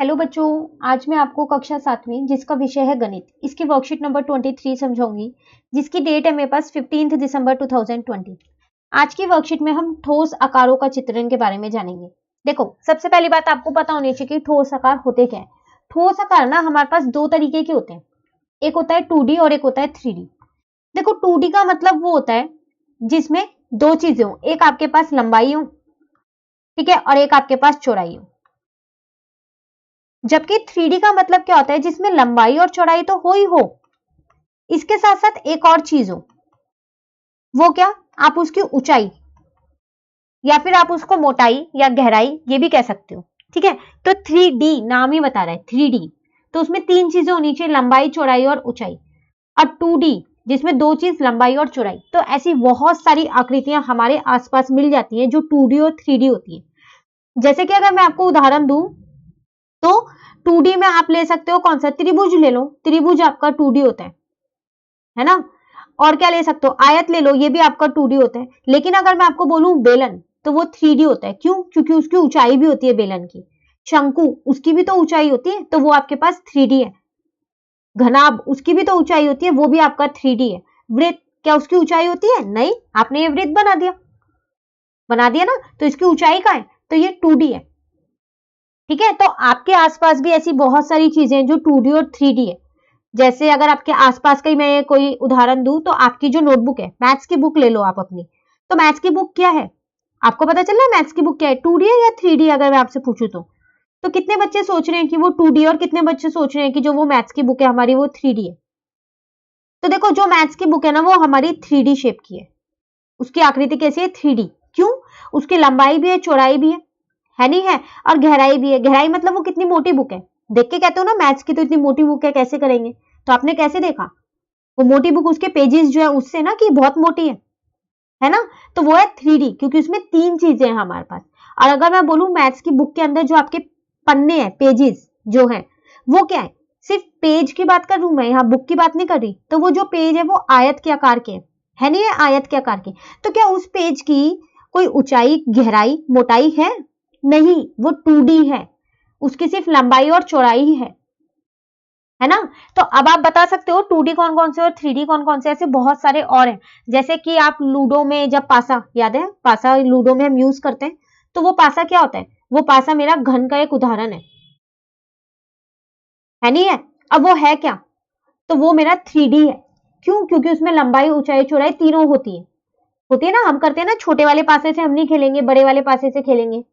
Hello बच्चों, आज मैं आपको कक्षा 7वीं जिसका विषय है गणित, इसकी वर्कशीट नंबर 23 समझाऊंगी, जिसकी डेट है मेरे पास 15 दिसंबर 2020। आज की वर्कशीट में हम ठोस आकारों का चित्रण के बारे में जानेंगे। देखो, सबसे पहली बात आपको पता होनी चाहिए कि ठोस आकार होते क्या है। ठोस आकार ना हमारे पास दो तरीके के होते हैं, एक होता है 2D और एक होता है 3D। देखो, 2D का मतलब वो होता है जिसमें दो चीजें हो, एक आपके पास लंबाई हो, ठीक है, और एक आपके पास चौड़ाई हो। जबकि 3D का मतलब क्या होता है, जिसमें लंबाई और चौड़ाई तो हो ही हो, इसके साथ साथ एक और चीज हो। वो क्या? आप उसकी ऊंचाई या फिर आप उसको मोटाई या गहराई ये भी कह सकते हो। ठीक है, तो 3D नाम ही बता रहा है 3D, तो उसमें तीन चीजें होनी चाहिए, लंबाई, चौड़ाई और ऊंचाई। और 2D जिसमें दो चीज, लंबाई और चौड़ाई। तो ऐसी बहुत सारी आकृतियां हमारे आसपास मिल जाती हैं जो 2D और 3D होती है। जैसे कि अगर मैं आपको उदाहरण दूं तो 2D में आप ले सकते हो कौन सा, त्रिभुज ले लो, त्रिभुज आपका 2D होता है ना। और क्या ले सकते हो, आयत ले लो, ये भी आपका 2D होता है। लेकिन अगर मैं आपको बोलूं बेलन, तो वो 3D होता है। क्यों? क्योंकि उसकी ऊंचाई भी होती है बेलन की। शंकु, उसकी भी तो ऊंचाई होती है, तो वो आपके पास 3D है। घनाभ, उसकी भी तो ऊंचाई होती है, वो भी आपका 3D है। वृत्त, क्या उसकी ऊंचाई होती है? नहीं, आपने ये वृत्त बना दिया ना, तो इसकी ऊंचाई का है, तो ये 2D है। ठीक है, तो आपके आसपास भी ऐसी बहुत सारी चीजें हैं जो 2D और 3D है। जैसे अगर आपके आसपास का ही मैं कोई उदाहरण दूं, तो आपकी जो नोटबुक है, मैथ्स की बुक ले लो आप अपनी, तो मैथ्स की बुक क्या है? आपको पता चल रहा है मैथ्स की बुक क्या है, 2D है या 3D? अगर मैं आपसे पूछूं तो कितने बच्चे सोच रहे हैं कि वो 2D और कितने बच्चे सोच रहे हैं कि जो वो मैथ्स की बुक है हमारी वो 3D है? तो देखो, जो मैथ्स की बुक है ना वो हमारी 3D शेप की है, उसकी आकृति कैसी है? 3D। क्यों? उसकी लंबाई भी है, चौड़ाई भी है नहीं है, और गहराई भी है। गहराई मतलब वो कितनी मोटी बुक है। देख के कहते हो ना मैथ्स की तो इतनी मोटी बुक है, कैसे करेंगे? तो आपने कैसे देखा? वो मोटी बुक उसके पेजेस जो है उससे ना, कि बहुत मोटी है ना। तो वो है 3D, क्योंकि उसमें तीन चीजें हैं हमारे पास। और अगर मैं बोलूं मैथ्स की बुक के अंदर जो आपके पन्ने हैं, पेजेस जो हैं, वो क्या है? सिर्फ पेज की बात कर रही हूं मैं, यहाँ बुक की बात नहीं कर रही। तो वो जो पेज है वो आयत के आकार के है नहीं है, आयत के आकार के। तो क्या उस पेज की कोई ऊंचाई, गहराई, मोटाई है? नहीं, वो 2D है, उसकी सिर्फ लंबाई और चौड़ाई ही है ना। तो अब आप बता सकते हो 2D कौन कौन से और 3D कौन कौन से। ऐसे बहुत सारे और हैं, जैसे कि आप लूडो में जब पासा, याद है पासा लूडो में हम यूज करते हैं, तो वो पासा क्या होता है? वो पासा मेरा घन का एक उदाहरण है नहीं है। अब वो है क्या? तो वो मेरा 3D है। क्यों? क्योंकि उसमें लंबाई, ऊंचाई, चौड़ाई तीनों होती है ना। हम करते हैं ना, छोटे वाले पासे से हम नहीं खेलेंगे, बड़े वाले पासे से खेलेंगे,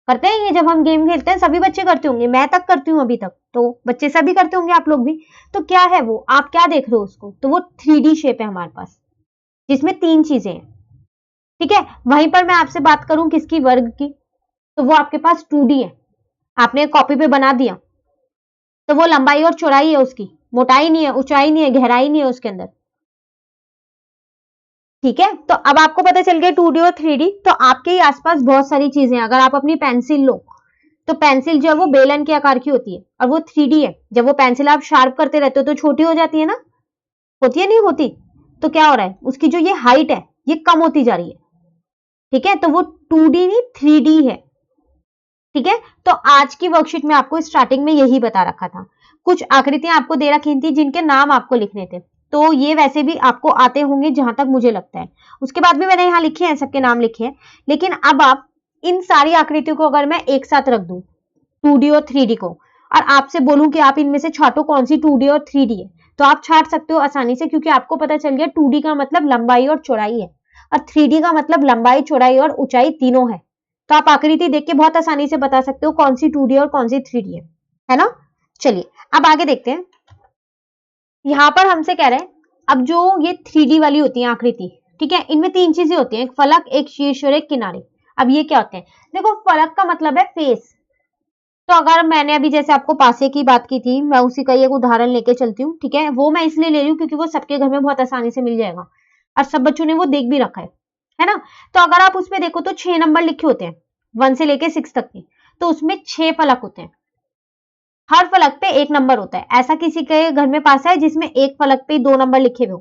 करते हैं ये। जब हम गेम खेलते हैं सभी बच्चे करते होंगे, मैं तक करती हूँ अभी तक, तो बच्चे सभी करते होंगे, आप लोग भी। तो क्या है वो, आप क्या देख रहे हो उसको? तो वो 3D शेप है हमारे पास, जिसमें तीन चीजें हैं। ठीक है, वहीं पर मैं आपसे बात करूं किसकी, वर्ग की, तो वो आपके पास 2D है। आपने कॉपी पे बना दिया, तो वो लंबाई और चौड़ाई है उसकी, मोटाई नहीं है, ऊंचाई नहीं है, गहराई नहीं है उसके अंदर। ठीक है, तो अब आपको पता चल गया 2D और 3D। तो आपके ही आसपास बहुत सारी चीजें हैं। अगर आप अपनी पेंसिल लो, तो पेंसिल जो है वो बेलन के आकार की होती है, और वो 3D है। जब वो पेंसिल आप शार्प करते रहते हो तो छोटी हो जाती है ना, होती है नहीं होती? तो क्या हो रहा है, उसकी जो ये हाइट है ये कम होती जा रही है। ठीक है, तो वो 2D नहीं 3D है। ठीक है, तो आज की वर्कशीट में आपको स्टार्टिंग में यही बता रखा था। कुछ आकृतियां आपको दे रखी थी जिनके नाम आपको लिखने थे, तो ये वैसे भी आपको आते होंगे जहां तक मुझे लगता है। उसके बाद भी मैंने यहाँ लिखे हैं, सबके नाम लिखे हैं। लेकिन अब आप इन सारी आकृतियों को अगर मैं एक साथ रख दूं, 2D और 3D को, और आपसे बोलूं कि आप इनमें से छांटो कौन सी 2D और 3D है, तो आप छांट सकते हो आसानी से, क्योंकि आपको पता चल गया 2D का मतलब लंबाई और चौड़ाई है, और 3D का मतलब लंबाई, चौड़ाई और ऊंचाई तीनों है। तो आप आकृति देख के बहुत आसानी से बता सकते हो कौन सी 2D और कौन सी 3D है ना। चलिए अब आगे देखते हैं। यहां पर हमसे कह रहे हैं, अब जो ये 3D वाली होती है आकृति, ठीक है, इनमें तीन चीजें होती हैं, एक फलक, एक शीर्ष और एक किनारे। अब ये क्या होते हैं? देखो, फलक का मतलब है फेस। तो अगर मैंने अभी जैसे आपको पासे की बात की थी, मैं उसी का एक उदाहरण लेके चलती हूँ। ठीक है, वो मैं इसलिए ले रही हूँ क्योंकि वो सबके घर में बहुत आसानी से मिल जाएगा, और सब बच्चों ने वो देख भी रखा है ना। तो अगर आप उसमें देखो तो 6 नंबर लिखे होते हैं, 1 से लेके 6 तक के। तो उसमें 6 फलक होते हैं, हर फलक पे एक नंबर होता है। ऐसा किसी के घर में पासा है जिसमें एक फलक पे 2 नंबर लिखे हुए हो?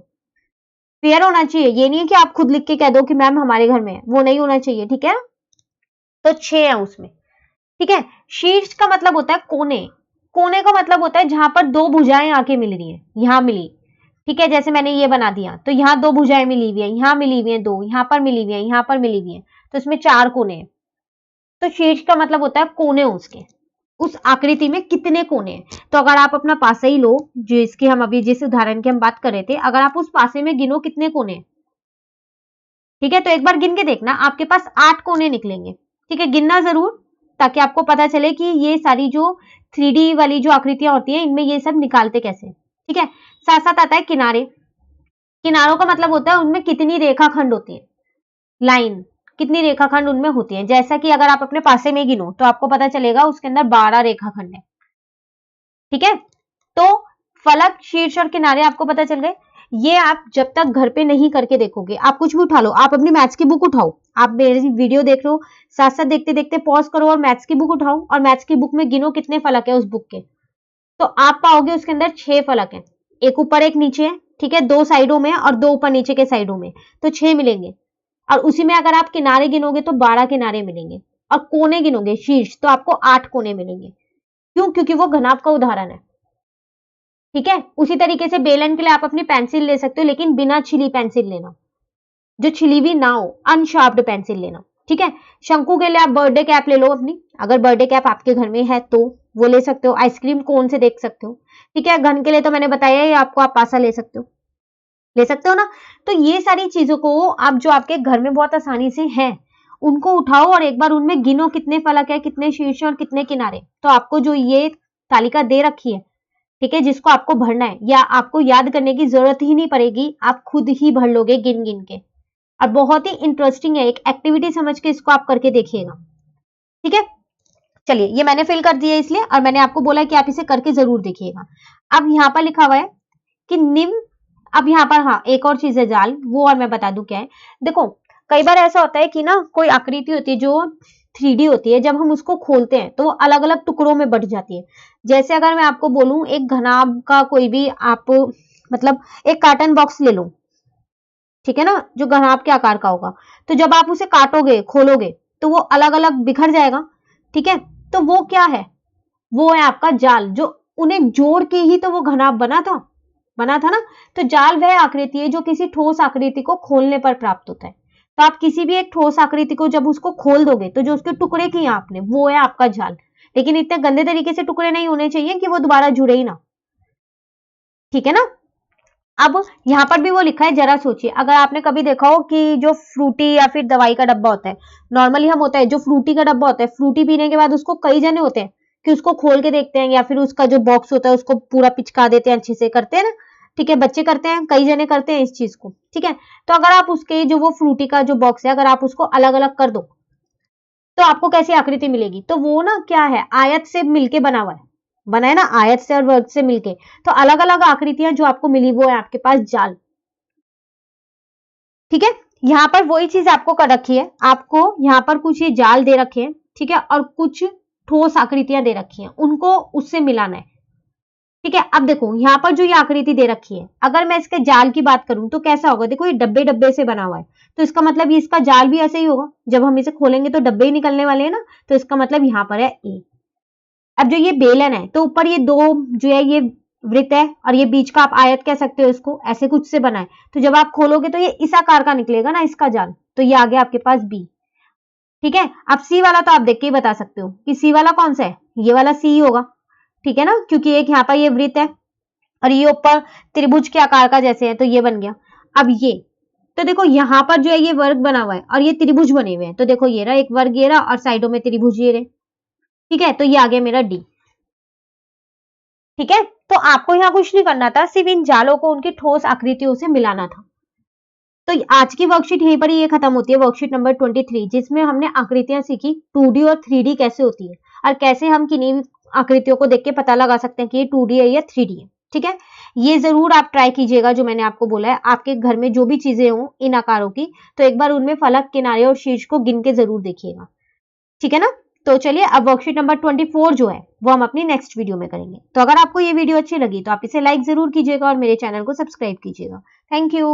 क्लियर होना चाहिए, ये नहीं है कि आप खुद लिख के कह दो कि मैम हमारे घर में है, वो नहीं होना चाहिए। ठीक है, तो 6 है उसमें। ठीक है। शीर्ष का मतलब होता है कोने, कोने का मतलब होता है जहां पर दो भुजाएं आके मिल रही हैं, यहां मिली, ठीक है। जैसे मैंने ये बना दिया तो यहाँ दो भुजाएं मिली हुई है, यहाँ मिली हुई है दो, यहाँ पर मिली हुई है, यहाँ पर मिली हुई है, तो इसमें 4 कोने हैं। तो शीर्ष का मतलब होता है कोने उसके, उस आकृति में कितने कोने हैं। तो अगर आप अपना पासा ही लो, जिसकी हम अभी जिस उदाहरण की हम बात कर रहे थे, अगर आप उस पासे में गिनो कितने कोने हैं, ठीक है, तो एक बार गिन के देखना, आपके पास 8 कोने निकलेंगे। ठीक है, गिनना जरूर, ताकि आपको पता चले कि ये सारी जो 3D वाली जो आकृतियां होती हैं इनमें ये सब निकालते कैसे। ठीक है, साथ साथ आता है किनारे। किनारों का मतलब होता है उनमें कितनी रेखाखंड होती है, लाइन कितनी रेखाखंड उनमें होती है। जैसा कि अगर आप अपने पासे में गिनो तो आपको पता चलेगा उसके अंदर 12 रेखाखंड है। ठीक है, तो फलक, शीर्ष और किनारे आपको पता चल गए। ये आप जब तक घर पे नहीं करके देखोगे, आप कुछ भी उठा लो, आप अपनी मैथ्स की बुक उठाओ, आप मेरी वीडियो देख रहे हो, साथ साथ देखते देखते पॉज करो और मैथ्स की बुक उठाओ और मैथ्स की बुक में गिनो कितने फलक है उस बुक के, तो आप पाओगे उसके अंदर 6 फलक है, एक ऊपर एक नीचे है। ठीक है, 2 साइडों में और 2 ऊपर नीचे के साइडों में, तो 6 मिलेंगे। और उसी में अगर आप किनारे गिनोगे तो 12 किनारे मिलेंगे, और कोने गिनोगे शीर्ष तो आपको 8 कोने मिलेंगे। क्यों? क्योंकि वो घनाभ का उदाहरण है। ठीक है, उसी तरीके से बेलन के लिए आप अपनी पेंसिल ले सकते हो, लेकिन बिना छिली पेंसिल लेना, जो छिली हुई ना हो, अनशार्प्ड पेंसिल लेना। ठीक है, शंकु के लिए आप बर्थडे कैप ले लो अपनी, अगर बर्थडे कैप आपके घर में है तो वो ले सकते हो। आइसक्रीम कोन से देख सकते हो। ठीक है, घन के लिए तो मैंने बताया ही आपको, आप पासा ले सकते हो, ले सकते हो ना। तो ये सारी चीजों को आप जो आपके घर में बहुत आसानी से है उनको उठाओ और एक बार उनमें गिनो कितने फलक है, कितने शीर्ष और कितने किनारे। तो आपको जो ये तालिका दे रखी है, ठीक है, जिसको आपको भरना है, या आपको याद करने की जरूरत ही नहीं पड़ेगी, आप खुद ही भर लोगे गिन गिन के। और बहुत ही इंटरेस्टिंग है, एक एक्टिविटी समझ के इसको आप करके देखिएगा। ठीक है, चलिए ये मैंने फिल कर दिया इसलिए, और मैंने आपको बोला कि आप इसे करके जरूर देखिएगा। अब यहाँ पर लिखा हुआ है कि निम्न, अब यहाँ पर हाँ एक और चीज है जाल, वो और मैं बता दूं क्या है। देखो कई बार ऐसा होता है कि ना कोई आकृति होती है जो 3D होती है, जब हम उसको खोलते हैं तो वो अलग अलग टुकड़ों में बट जाती है। जैसे अगर मैं आपको बोलूं एक घनाभ का कोई भी आप मतलब एक कार्टन बॉक्स ले लो, ठीक है ना, जो घनाभ के आकार का होगा, तो जब आप उसे काटोगे खोलोगे तो वो अलग अलग बिखर जाएगा। ठीक है, तो वो क्या है, वो है आपका जाल, जो उन्हें जोड़ के ही तो वो घनाभ बना था ना। तो जाल वह आकृति है जो किसी ठोस आकृति को खोलने पर प्राप्त होता है। तो आप किसी भी एक ठोस आकृति को जब उसको खोल दोगे तो जो उसके टुकड़े किए आपने, वो है आपका जाल। लेकिन इतने गंदे तरीके से टुकड़े नहीं होने चाहिए कि वो दोबारा जुड़े ही ना। ठीक है ना। अब यहाँ पर भी वो लिखा है, जरा सोचिए, अगर आपने कभी देखा हो कि जो फ्रूटी या फिर दवाई का डब्बा होता है, नॉर्मली हम होता है जो फ्रूटी का डब्बा होता है, फ्रूटी पीने के बाद उसको कई जने होते हैं कि उसको खोल के देखते हैं, या फिर उसका जो बॉक्स होता है उसको पूरा पिचका देते हैं, अच्छे से करते हैं ना। ठीक है, बच्चे करते हैं, कई जने करते हैं इस चीज को। ठीक है, तो अगर आप उसके जो वो फ्रूटी का जो बॉक्स है, अगर आप उसको अलग अलग कर दो तो आपको कैसी आकृति मिलेगी, तो वो ना क्या है, आयत से मिलके बना हुआ है, बना है ना आयत से और वर्ग से मिलके। तो अलग अलग आकृतियां जो आपको मिली वो है आपके पास जाल। ठीक है, यहाँ पर वही चीज आपको कर रखी है, आपको यहाँ पर कुछ ये जाल दे रखे हैं, ठीक है, और कुछ ठोस आकृतियां दे रखी हैं, उनको उससे मिलाना है। ठीक है, अब देखो यहाँ पर जो ये आकृति दे रखी है, अगर मैं इसके जाल की बात करूं तो कैसा होगा, देखो ये डब्बे डब्बे से बना हुआ है, तो इसका मतलब ये इसका जाल भी ऐसे ही होगा, जब हम इसे खोलेंगे तो डब्बे ही निकलने वाले हैं ना, तो इसका मतलब यहाँ पर है ए। अब जो ये बेलन है तो ऊपर ये दो जो है ये वृत्त है, और ये बीच का आप आयत कह सकते हो, इसको ऐसे कुछ से बना है, तो जब आप खोलोगे तो ये इस आकार का निकलेगा ना इसका जाल, तो ये आ गया आपके पास बी। ठीक है, अब सी वाला तो आप देख के ही बता सकते हो कि सी वाला कौन सा है, ये वाला सी होगा। ठीक है ना, क्योंकि एक यहाँ पर ये वृत्त है और ये ऊपर त्रिभुज के आकार का जैसे है, तो ये बन गया। अब ये तो देखो यहाँ पर जो है ये वर्ग बना हुआ है और ये त्रिभुज बने हुए हैं, तो देखो ये रहा एक वर्ग, ये रहा, और साइडों में त्रिभुज ये रहे। ठीक है, तो ये आ गया मेरा डी। ठीक है, तो आपको यहाँ कुछ नहीं करना था, सिर्फ इन जालों को उनकी ठोस आकृतियों से मिलाना था। तो आज की वर्कशीट यहीं पर ये खत्म होती है, वर्कशीट नंबर 23, जिसमें हमने आकृतियां सीखी 2D और 3D कैसे होती है, और कैसे हम किन्हीं आकृतियों को देख के पता लगा सकते हैं कि ये 2D है या 3D है। ठीक है, ये जरूर आप ट्राई कीजिएगा जो मैंने आपको बोला है, आपके घर में जो भी चीजें हों इन आकारों की, तो एक बार उनमें फलक, किनारे और शीर्ष को गिन के जरूर देखिएगा। ठीक है ना। तो चलिए अब वर्कशीट नंबर 24 जो है वो हम अपनी नेक्स्ट वीडियो में करेंगे। तो अगर आपको ये वीडियो अच्छी लगी तो आप इसे लाइक जरूर कीजिएगा और मेरे चैनल को सब्सक्राइब कीजिएगा। Thank you.